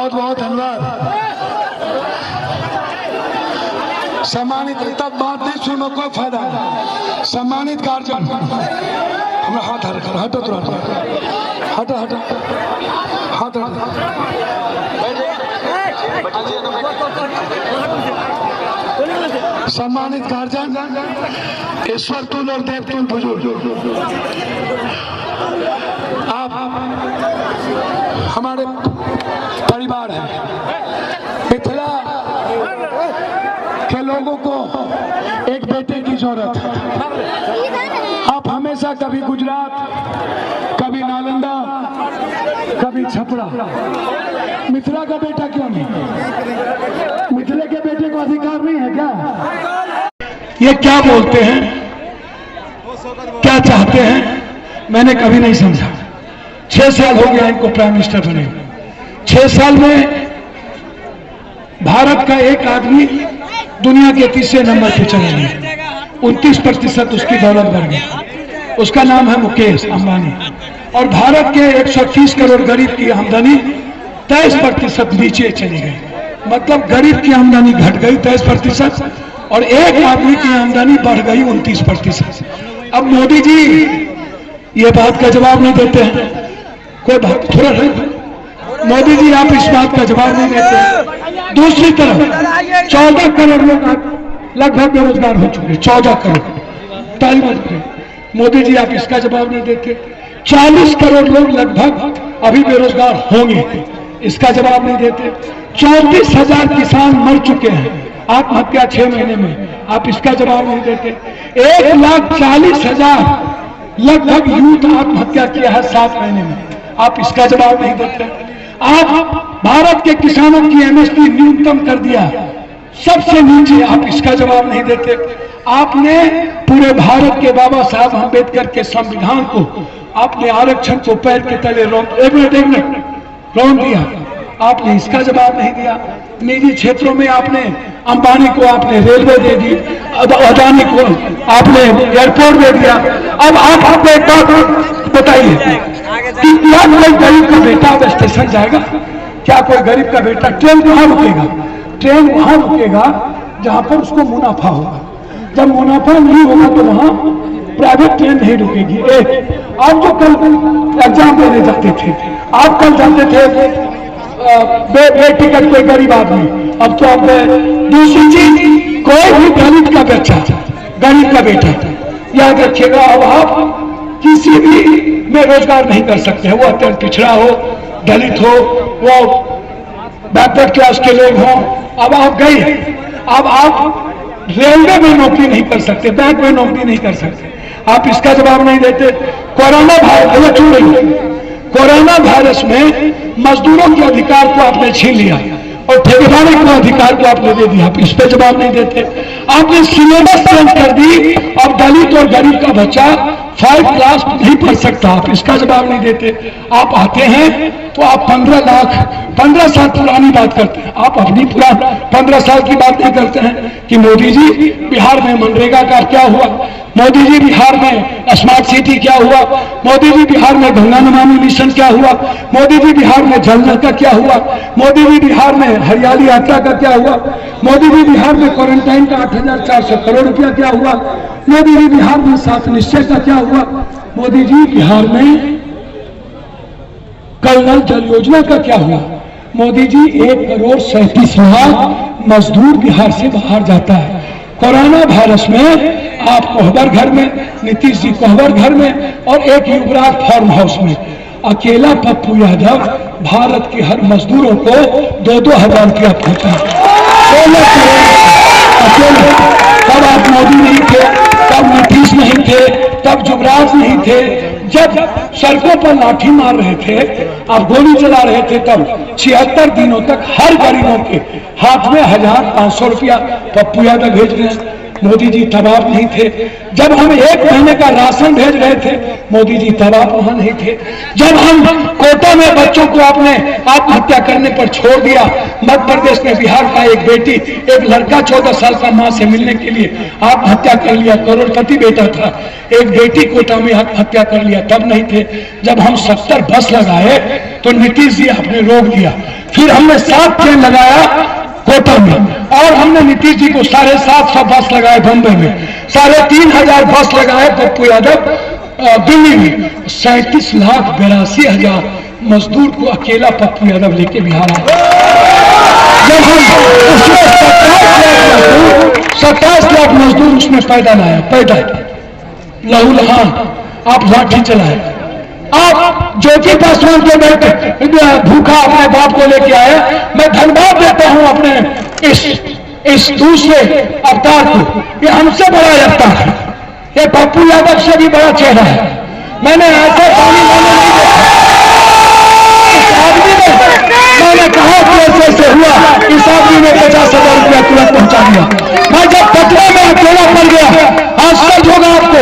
बहुत बहुत धन्यवाद। सम्मानित, तब बात नहीं सुनो, कोई फायदा नहीं। सम्मानित गार्जियन, हमें हाथ हटो, हटो तो हटो, हटो हटो हटो। सम्मानित गार्जियन, ईश्वर तुल और देव तुल बुजुर्ग, आप हमारे परिवार हैं। मिथिला के लोगों को एक बेटे की जरूरत है। आप हमेशा कभी गुजरात, कभी नालंदा, कभी छपरा, मिथिला का बेटा क्यों नहीं? मिथिला के बेटे को अधिकार नहीं है क्या? ये क्या बोलते हैं, क्या चाहते हैं, मैंने कभी नहीं समझा। 6 साल हो गया इनको प्राइम मिनिस्टर बने। 6 साल में भारत का एक आदमी दुनिया के 3रे नंबर पे चला गया। 29% उसकी दौलत बढ़ गई। उसका नाम है मुकेश अंबानी। और भारत के 130 करोड़ गरीब की आमदनी 23% नीचे चली गई। मतलब गरीब की आमदनी घट गई 23% और एक आदमी की आमदनी बढ़ गई 29%। अब मोदी जी ये बात का जवाब नहीं देते हैं। कोई बात थोड़ा मोदी जी आप इस बात का जवाब नहीं देते हैं। दूसरी तरफ 14 करोड़ लोग लगभग बेरोजगार हो चुके। 14 करोड़ मोदी जी आप इसका जवाब नहीं देते। 40 करोड़ लोग लगभग अभी बेरोजगार होंगे, इसका जवाब नहीं देते। 34,000 किसान मर चुके हैं आत्महत्या 6 महीने में, आप इसका जवाब नहीं देते। 1,40,000 लगभग यूथ आत्महत्या किया है 7 महीने में, आप इसका जवाब नहीं देते। आप भारत के किसानों की एमएसपी न्यूनतम कर दिया सबसे नीचे, आप इसका जवाब नहीं देते। आपने पूरे भारत के बाबा साहब अम्बेडकर के संविधान को, आपने आरक्षण को पैर के तले रौंद दिया, आपने इसका जवाब नहीं दिया। निजी क्षेत्रों में आपने अंबानी को आपने रेलवे दे दी, अदानी को आपने एयरपोर्ट दे दिया। अब आप आपको एक बात बताइए कि क्या कोई गरीब का बेटा अब स्टेशन जाएगा? क्या कोई गरीब का बेटा ट्रेन कहाँ रुकेगा? ट्रेन वहां रुकेगा जहां पर उसको मुनाफा होगा। जब मुनाफा नहीं होगा तो वहां प्राइवेट ट्रेन नहीं रुकेगी। एक आप जो कल एग्जाम देने जाते थे, आप कल जाते थे टिकट कोई गरीब आदमी, अब तो अब दूसरी चीज, कोई भी गरीब का बच्चा, गरीब का बेटा, याद रखिएगा, अब आप किसी भी में रोजगार नहीं कर सकते हैं। वो अत्यंत पिछड़ा हो, दलित हो, वो बैकवर्ड क्लास के लोग हों। अब आप गए, अब आप रेलवे में नौकरी नहीं कर सकते, बैंक में नौकरी नहीं कर सकते, आप इसका जवाब नहीं देते। कोरोना वायरस में मजदूरों के अधिकार को आपने छीन लिया और ठेकेदारी को अधिकार को आपने दे दिया, आप इस पे जवाब नहीं देते। आपने सिलेबस चेंज कर दी, अब दलित और गरीब का बच्चा 5 क्लास नहीं पढ़ सकता, आप इसका जवाब नहीं देते। आप आते हैं तो आप 15 साल पुरानी बात करते हैं, आप अपनी पूरा 15 साल की बात नहीं करते हैं कि मोदी जी बिहार में मनरेगा का क्या हुआ, मोदी जी बिहार में स्मार्ट सिटी क्या हुआ, मोदी जी बिहार में गंगा नमामि मिशन क्या हुआ, मोदी जी बिहार में जल नल का क्या हुआ, मोदी जी बिहार में हरियाली यात्रा का क्या हुआ, मोदी जी बिहार में क्वारंटाइन का 8,400 करोड़ रुपया क्या हुआ, मोदी जी बिहार में 7 निश्चय का क्या हुआ, मोदी जी बिहार में कल नल जल योजना का क्या हुआ। मोदी जी 1,37,00,000 मजदूर बिहार से बाहर जाता है। कोरोना वायरस में आप कोहबर घर में, नीतीश जी कोहबर घर में और एक युवराज फार्म हाउस में, अकेला पप्पू यादव भारत के हर मजदूरों को 2-2 हजार रुपया देता है। तब आप मोदी नहीं थे, तब नीतीश नहीं थे, तब युवराज नहीं थे, जब सड़कों पर लाठी मार रहे थे, आप गोली चला रहे थे, तब 76 दिनों तक हर गरीबों के हाथ में 1,500 रुपया पप्पू यादव भेज रहे हैं। मोदी जी तब आप नहीं थे। जब हम 1 महीने का राशन भेज रहे थे, मोदी जी तब आप वहां नहीं थे। जब हम कोटा में बच्चों को आपने आत्महत्या करने पर छोड़ दिया, मध्य प्रदेश में बिहार का एक बेटी, एक लड़का 14 साल का मां से मिलने के लिए आत्महत्या कर लिया, करोड़पति बेटा था, एक बेटी कोटा में आत्महत्या कर लिया, तब नहीं थे। जब हम 70 बस लगाए तो नीतीश जी आपने रोक दिया। फिर हमने 7 ट्रेन लगाया कोटा में, और हमने नीतीश जी को 750 बस लगाए बम्बई में, 3500 बस लगाए पप्पू यादव दिल्ली में, 37,82,000 मजदूर को अकेला पप्पू यादव लेके बिहार आया। जब हम उसमें 27 लाख मजदूर उसमें पैदल आया, पैदल लहू लहान, आप लाठी चलाए। आप ज्योति पासवान के बेटे भूखा अपने बाप को लेके आया। मैं धन्यवाद देता हूं अपने इस दूसरे अवतार को, ये हमसे बड़ा अवतार है, ये पप्पू यादव से भी बड़ा चेहरा है। मैंने ऐसे पानी वाले नहीं देखा। इस आदमी ने, मैंने कहा कि ऐसे हुआ, इस आदमी ने 50,000 रुपया तुरंत पहुंचा दिया। मैं जब पटना में अकेला पड़ गया, आश्चर्य होगा आपको,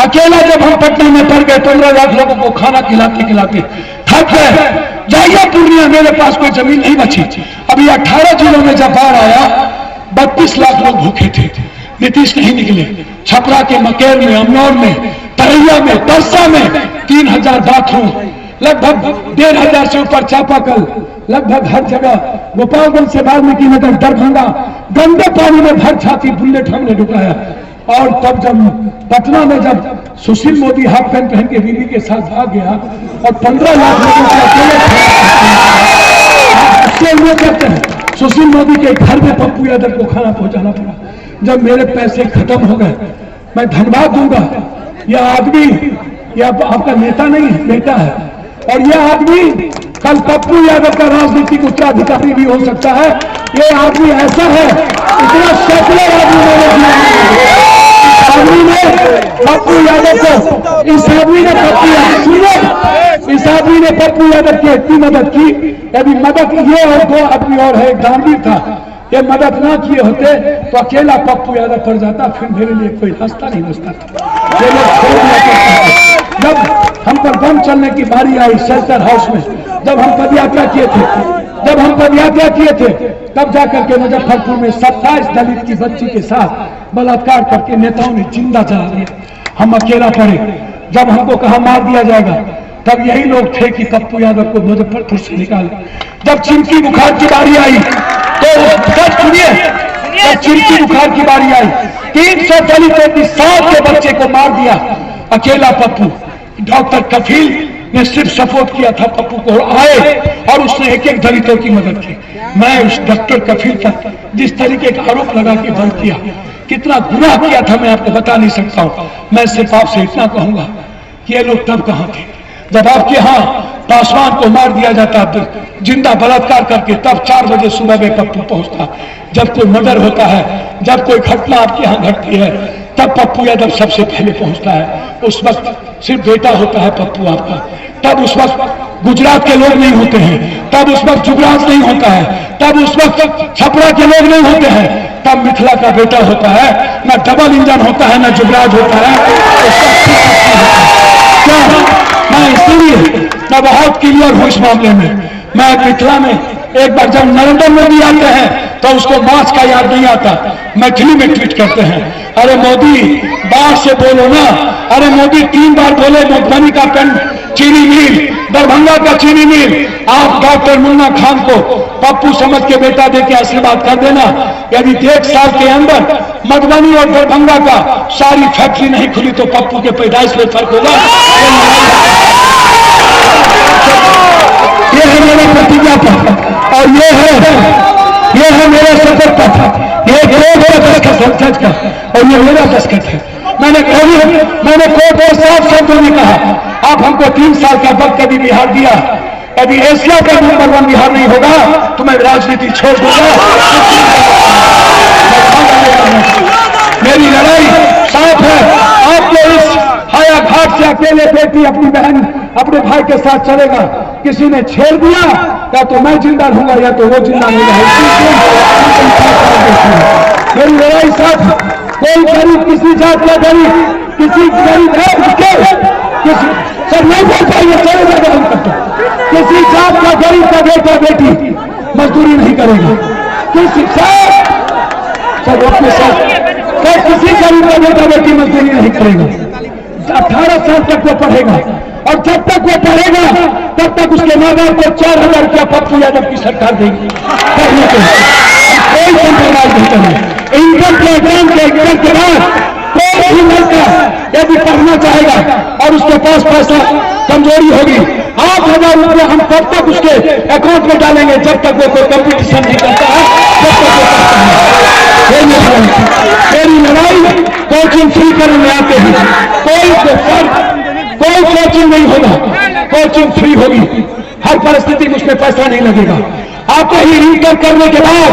अकेला जब हम पटना में पड़ गए, 15 लाख लोगों को खाना खिलाते खिलाते थक गए। जाइए पूर्णिया, मेरे पास कोई जमीन नहीं बची। अभी 18 जिलों में जब बाढ़ आया, 32 लाख लोग भूखे थे, नीतीश नहीं निकले। छपरा के मकेर में, अमनौर में, तरैया में, दरसा में 3000 बाथरूम, लगभग 1500 से ऊपर चापाकल, लगभग हर जगह, गोपालगंज से वाल्मीकि नगर, दरभंगा, गंदे पानी में भर छाती बुलेट हमने ढुकाया। और तब जब पटना में जब सुशील मोदी हाफ पैंट पहन के बीवी के साथ भाग गया और 15 लाख लोगों को अकेले करते हैं, सुशील मोदी के घर में पप्पू यादव को खाना पहुंचाना पड़ा। जब मेरे पैसे खत्म हो गए, मैं धन्यवाद दूंगा, यह आदमी, यह आपका नेता नहीं है, बेटा है, और यह आदमी कल पप्पू यादव का राजनीतिक उत्तराधिकारी भी हो सकता है। यह आदमी ऐसा है, इतना सेकुलर आदमी पप्पू यादव को, इस आदमी ने इस आदमी ने पप्पू यादव की इतनी मदद की। यदि मदद ये और 2 आदमी और है, दानवीर था, ये मदद ना किए होते तो अकेला पप्पू यादव पड़ जाता, फिर मेरे लिए कोई रास्ता नहीं बचता था। ये लोग छोड़ दिया करते थे। जब हम पर बम चलने की बारी आई शेल्टर हाउस में, जब हम पदयात्रा किए थे, तब जाकर के मुजफ्फरपुर में 27 दलित की बच्ची के साथ बलात्कार करके नेताओं ने जिंदा जला दिया। हम अकेला पड़े। जब हमको कहा मार दिया जाएगा, तब यही लोग थे कि पप्पू यादव को मुजफ्फरपुर से निकाले। जब चिमकी बुखार की बारी आई तो सुनिए, जब चिमकी बुखार की बारी आई, 300 दलितों की 7 के बच्चे को मार दिया अकेला पप्पू। डॉक्टर कफील ने सिर्फ सपोर्ट किया था, पप्पू को आए और उसने एक दलितों की मदद की। मैं उस डॉक्टर कफील पर जिस तरीके का आरोप लगा के बंद किया, कितना गुनाह किया था मैं आपको बता नहीं सकता हूं। मैं सिर्फ आपसे इतना कहूंगा कि ये लोग तब कहां थे जब आपके यहाँ पासवान को मार दिया जाता, जिंदा बलात्कार करके, तब 4 बजे सुबह में पप्पू पहुंचता। जब कोई मर्डर होता है, जब कोई घटना आपके यहाँ घटती है, तब पप्पू यादव सबसे पहले पहुंचता है। उस वक्त सिर्फ बेटा होता है पप्पू आपका। तब उस वक्त गुजरात के लोग नहीं होते हैं, तब उस वक्त जुगराज नहीं होता है, तब उस वक्त छपरा के लोग नहीं होते हैं, तब मिथिला का बेटा होता है। न डबल इंजन होता है, न जुगराज होता है। मैं इसलिए मैं बहुत क्लियर हूं इस मामले में। मैं मिथिला में एक बार जब नरेंद्र मोदी आते हैं तो उसको मार्च का याद नहीं आता, मैथिली में ट्वीट करते हैं, अरे मोदी बात से बोलो ना। अरे मोदी 3 बार बोले मधुबनी का पेन चीनी मिल, दरभंगा का चीनी मिल। आप डॉक्टर मुन्ना खान को पप्पू समझ के बेटा दे के आशीर्वाद कर देना। यदि 1 साल के अंदर मधुबनी और दरभंगा का सारी फैक्ट्री नहीं खुली तो पप्पू के पैदाइश में फर्क होगा। ये है मेरा प्रतिज्ञा पत्र और ये है मेरा शपथ पत्र। ये मेरा दस्तखत जज का और ये मेरा दस्तखत है। मैंने कोर्ट और साफ शब्दों में कहा, आप हमको 3 साल का वक्त यदि बिहार दिया, यदि एशिया का नंबर 1 बिहार नहीं होगा तो मैं राजनीति छोड़ दूंगा। मेरी लड़ाई साफ है। आपके इस हाया घाट से अकेले बेटी अपनी बहन अपने भाई के साथ चलेगा, किसी ने छेड़ दिया या तो मैं जिंदा रहूंगा या तो वो जिंदा नहीं रहेगा। मेरी लड़ाई साफ कोई गरीब, किसी जात का गरीब, किसी गरीब है उसके किसी सर नहीं बोल पाएंगे, चलेगा हम करते, किसी जात का गरीब का बेटा बेटी मजदूरी नहीं करेगा, किसी सब अपने साथ किसी गरीब का बेटा बेटी मजदूरी नहीं करेगा। 18 साल तक वो पढ़ेगा और जब तक वो पढ़ेगा तब तक उसके माँ बाप को 4,000 रुपया पप्पू यादव की सरकार देगी पढ़ने के लिए। कोई कंप्रोमाइज नहीं करेगा। इनकम के एग्जाम के एग्जाम के बाद कोई भी लड़का यदि पढ़ना चाहेगा और उसके पास पैसा कमजोरी होगी, 8,000 रुपया हम तब तक उसके अकाउंट में डालेंगे जब तक वो कोई कंपटीशन नहीं करता है, जब तक वो करता है। मेरी लड़ाई कोचिंग फ्री करने में आते हैं, कोई कोचिंग नहीं होगा, कोचिंग फ्री होगी, हर परिस्थिति में उसमें पैसा नहीं लगेगा। आपको ही इनकम करने के बाद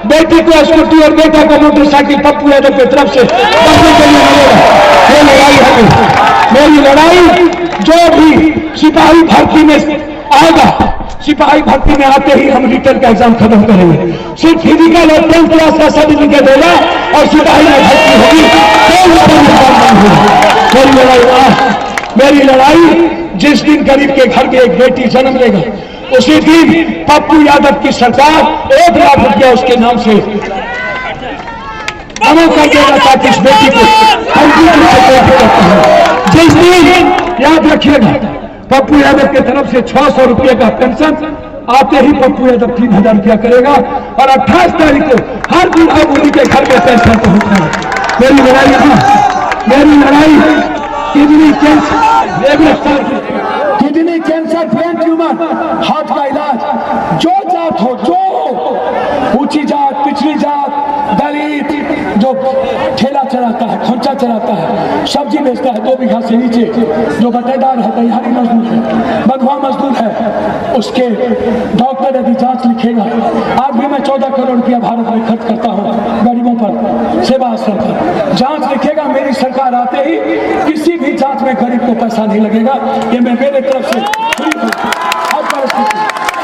बेटी को स्कूटी और बेटा को मोटरसाइकिल पप्पू यादव की तरफ से पढ़ने के लिए मिलेगा। ये लड़ाई है मेरी लड़ाई। जो भी सिपाही भर्ती में आएगा, सिपाही भर्ती में आते ही हम रिटर्न का एग्जाम खत्म करेंगे, सिर्फ फिजिकल और 10th क्लास का सर्टिफिकेट देगा और सिपाही में भर्ती होगी। मेरी लड़ाई, मेरी लड़ाई जिस दिन गरीब के घर में एक बेटी जन्म लेगा उसी दिन पप्पू यादव की सरकार 1 लाख रुपया उसके नाम से जमा कर देगा ताकि इस बेटी को जिस दिन, याद रखिएगा, पप्पू यादव की तरफ से 600 रुपये का पेंशन आते ही पप्पू यादव 3,000 रुपया करेगा और 28 तारीख को हर बूढ़ा बूढ़ी के घर में पेंशन पहुंचना। मेरी लड़ाई यहाँ, मेरी लड़ाई kidney cancer, kidney cancer, brain tumour, heart का इलाज, जो जात हो, जो ऊंची जात, पिछड़ी जात, दलित, जो ठेला चलाता है, खोंचा चलाता है, सब्जी बेचता है 2 बीघा से नीचे, जो बटेदार है, दिहाड़ी मजदूर है, बंधुआ मजदूर है, उसके डॉक्टर यदि जांच लिखेगा, आज भी मैं 14 करोड़ रुपया भारत में खर्च करता हूँ गरीबों पर, सेवा आश्रम पर, जांच लिखेगा, मेरी सरकार आते ही किसी भी जांच में गरीब को पैसा नहीं लगेगा। ये मैं मेरे तरफ से हर परिस्थिति,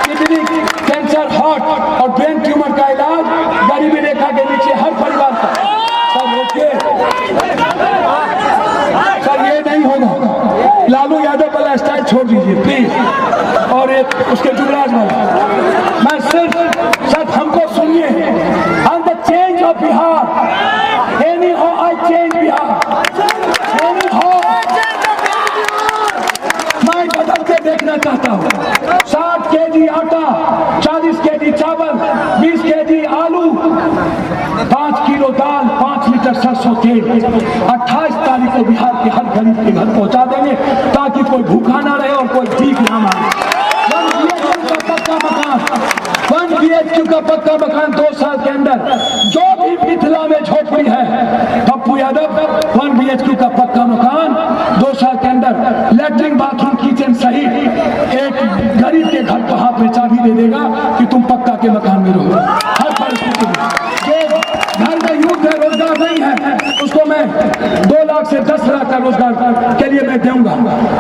किडनी कैंसर, हार्ट और ब्रेन ट्यूमर का इलाज गरीबी रेखा के नीचे हर परिवार का। सर रोकिए, सर ये नहीं होगा। लालू यादव वाला स्टाइल छोड़ दीजिए प्लीज, और एक उसके जुगराज वाला। मैं सिर्फ सर हमको सुनिए, I am the change of Bihar, any how I change Bihar, any how मैं बदल के देखना चाहता हूँ। 60 केजी आटा, 40 केजी चावल, 20 केजी आलू, 5 किलो दाल, 5 लीटर सरसों तेल 28 तारीख को बिहार के हर गरीब के घर पहुंचा देंगे ताकि कोई भूखा ना रहे और कोई भीख ना मांगे। 1 BHK का पक्का मकान 2 साल के अंदर, जो भी मिथिला में झोपड़ी है, पप्पू यादव 1 BHK का पक्का मकान 2 साल के अंदर, लेटरिन, बाथरूम, किचन सहित एक गरीब के घर को हाथ में चाबी दे देगा कि तुम पक्का के मकान में रहो। हर परिस्थिति में जो घर में यूथ है, रोजगार नहीं है, उसको मैं 2 लाख से 10 लाख का रोजगार के लिए मैं दूंगा।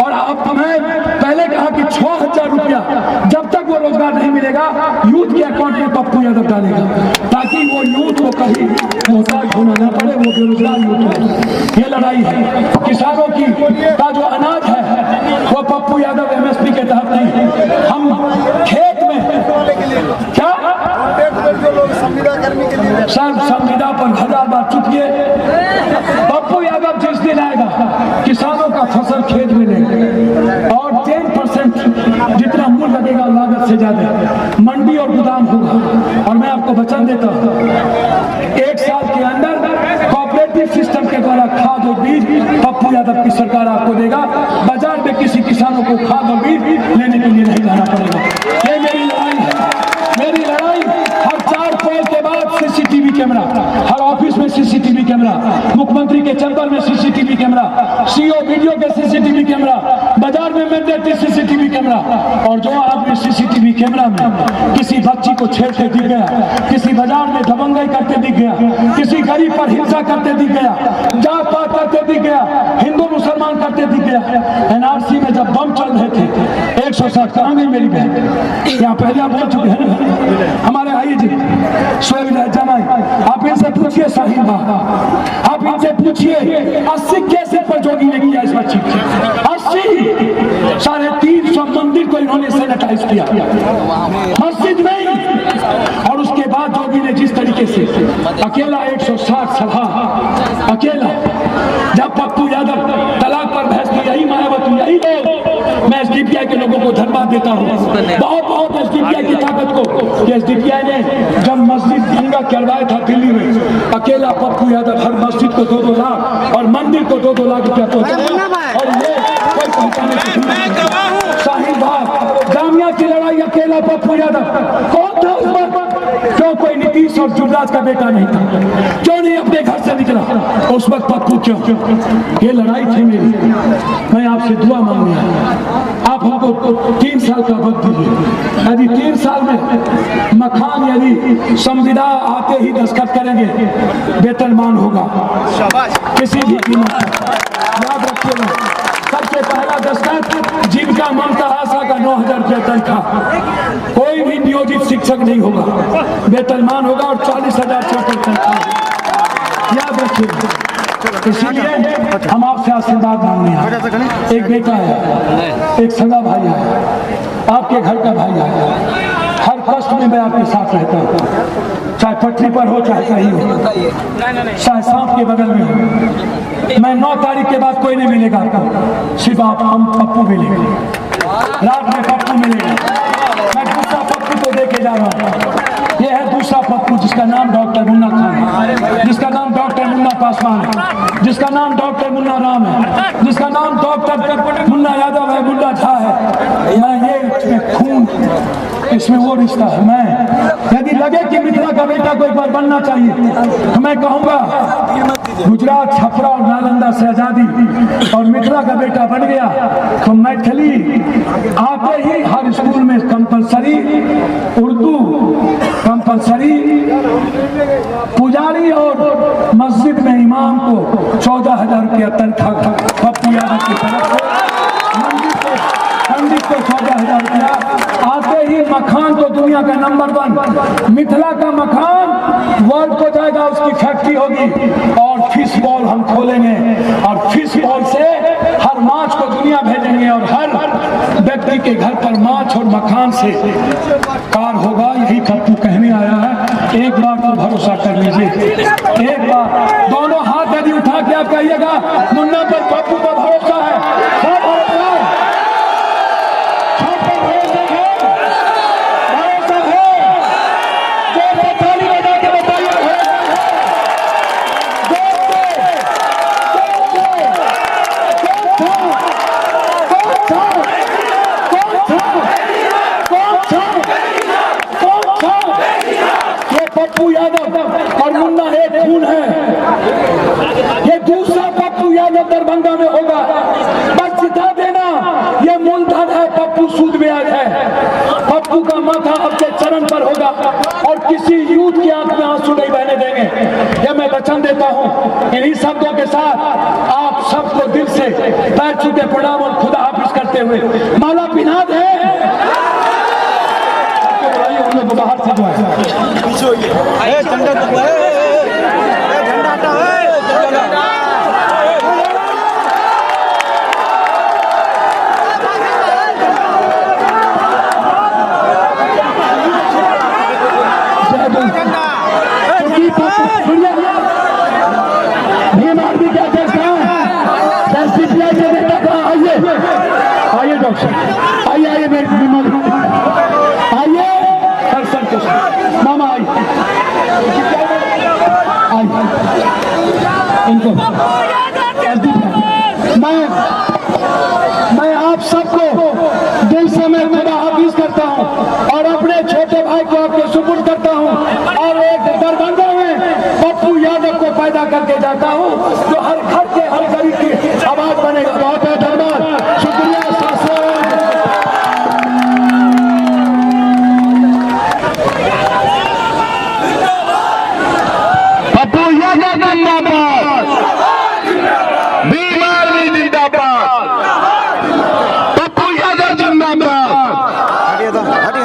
और अब मैं पहले कहा कि 6,000 रुपया जब तक वो रोजगार नहीं मिलेगा यूथ के अकाउंट में पप्पू यादव डालेगा ताकि वो यूथ को कहीं मोहताज होना ना पड़े, वो बेरोजगार यूथ हो। ये लड़ाई है किसानों की का जो अनाज है वो पप्पू यादव MSP के तहत नहीं, हम खेत में क्या सर संविदा पर 1000 बार चुकिए। पप्पू यादव जिस दिन आएगा किसानों का फसल खेत में लेगा और 10% जितना मूल्य लगेगा लागत से ज्यादा मंडी और गोदाम होगा। और मैं आपको वचन देता हूँ 1 साल के अंदर कोऑपरेटिव सिस्टम के द्वारा खाद और बीज पप्पू यादव की सरकार आपको देगा। बाजार में किसी किसानों को खाद और बीज लेने के लिए नहीं जाना पड़ेगा। ये मेरी लड़ाई है। मेरी लड़ाई हर 4 पोल के बाद CCTV कैमरा, हर ऑफिस में CCTV कैमरा, मुख्यमंत्री के चैम्बर में CCTV कैमरा, CO वीडियो के CCTV कैमरा, बाजार में मैंडेटरी CCTV कैमरा। और जो आदमी CCTV कैमरा में किसी बच्ची को छेड़ते दिख गया, किसी बाजार में दबंगई करते दिख गया, किसी गरीब पर हिंसा करते दिख गया, जात पात करते दिख गया, हिंदू मुसलमान करते दिख गया। NRC में जब बम चल रहे थे 160, कहाँ गई मेरी बहन? यहाँ पहले आप बोल चुके हैं हमारे आई जी शोएब जमाई, आप इनसे पूछिए शाहीन बाग, आप पूछिए 80 केस पर जोगी ने किया इस बच्ची 80 350 मंदिर को इन्होंने सैनिटाइज किया, मस्जिद नहीं। और उसके बाद जोगी ने जिस तरीके से अकेला 160 सभा अकेला, जब पप्पू यादव तलाक पर बहस की, यही मायावती यही लोग, मैं एसडीपीआई के लोगों को धन्यवाद देता हूँ बहुत एसडीपीआई की ताकत को। एसडीपीआई ने जब मस्जिद दंगा करवाया था दिल्ली में, अकेला पप्पू यादव हर मस्जिद को 2-2 लाख और मंदिर को 2-2 लाख रुपया पहुंचाया। और ये कोई पहुंचाने शाहीन बाग जामिया की लड़ाई अकेला पप्पू यादव कौन था उस वक्त? क्यों कोई नीतीश और जुबराज का बेटा नहीं था? क्यों नहीं अपने घर से निकला उस वक्त पप्पू? क्यों? ये लड़ाई थी मेरी। मैं आपसे दुआ मांग रहा हूं, आप हमको 3 साल का वक्त दीजिए। यदि 3 साल में मखान यदि संविदा आते ही दस्तखत करेंगे, वेतनमान होगा किसी भी कीमत पर। याद रखिएगा, सबसे पहला दस्तखत जीविका ममता आशा का 9,000 रुपया तनख्वाह, कोई भी नियोजित शिक्षक नहीं होगा, वेतनमान होगा और 40,000 छोटे तनख्वाह। याद रखिए, इसीलिए हम आपसे आशीर्वाद मांगने हैं। एक बेटा है, एक सगा भाई है, आपके घर का भाई है, हर कष्ट में मैं आपके साथ रहता हूँ, चाहे पटरी पर हो चाहे कहीं हो, चाहे सांप के बगल में हो। मैं 9 तारीख के बाद कोई नहीं मिलेगा आपको, सिर्फ आप हम पप्पू मिलेंगे, रात में पप्पू मिलेगा। मैं दूसरा पप्पू को देके जा रहा हूँ, ये है दूसरा पप्पू जिसका नाम डॉक्टर मुन्ना खान है, जिसका नाम डॉक्टर मुन्ना पासवान है, जिसका नाम डॉक्टर मुन्ना राम है, जिसका नाम डॉक्टर मुन्ना यादव है, मुन्ना झा है। यहाँ ये खून, इसमें वो रिश्ता है। मैं यदि लगे कि मिथिला का बेटा को एक बार बनना चाहिए तो मैं कहूँगा गुजरात, छपरा और नालंदा से आजादी और मिथिला का बेटा बन गया तो मैथिली आते ही हर स्कूल में कंपलसरी, उर्दू कंपलसरी, पुजारी और मस्जिद में इमाम को 14,000 रुपया तनख्वाह पप्पू यादव की तरफ से, पंडित को 14,000 रुपया। आते ही मखान तो दुनिया का नंबर 1 मिथिला का मखान वर्ल्ड को जाएगा, उसकी फैक्ट्री होगी। और फिश बॉल हम खोलेंगे और फिश बॉल से हर माछ को दुनिया भेजेंगे और हर व्यक्ति के घर पर माछ और मखान से कार होगा। यही पप्पू कहने आया है। एक बार तो भरोसा कर लीजिए, एक बार दोनों हाथ यदि उठा के आप कहिएगा मुन्ना पर पप्पू पर भरोसा है, सब भरोसा है, पप्पू यादव और मुन्ना एक खून है। ये दूसरा पप्पू यादव दरभंगा में होगा, बस जिता देना। ये मूलधन है, पप्पू सूद ब्याज है। पप्पू का माथा आपके चरण पर होगा और किसी यूथ की आंख में आंसू नहीं बहने देंगे। ये मैं वचन देता हूँ। इन्हीं शब्दों के साथ आप सबको दिल से पैर छू के प्रणाम और खुदा हाफिज करते हुए माला पिनाद है बाहर से जो है झंडा भीम आर्मी के अध्यक्ष सीपीआई के नेता कहाँ? आइए डॉक्टर, आइए मेरे आइए मामा, आइए इनको। मैं आप सबको दिल से मैं खुदा हाफिज करता हूँ और अपने छोटे भाई को आपके सुपुर्द करता हूँ और एक दरभंगा में पप्पू यादव को पैदा करके जाता हूँ जो हर घर के हर गरीब की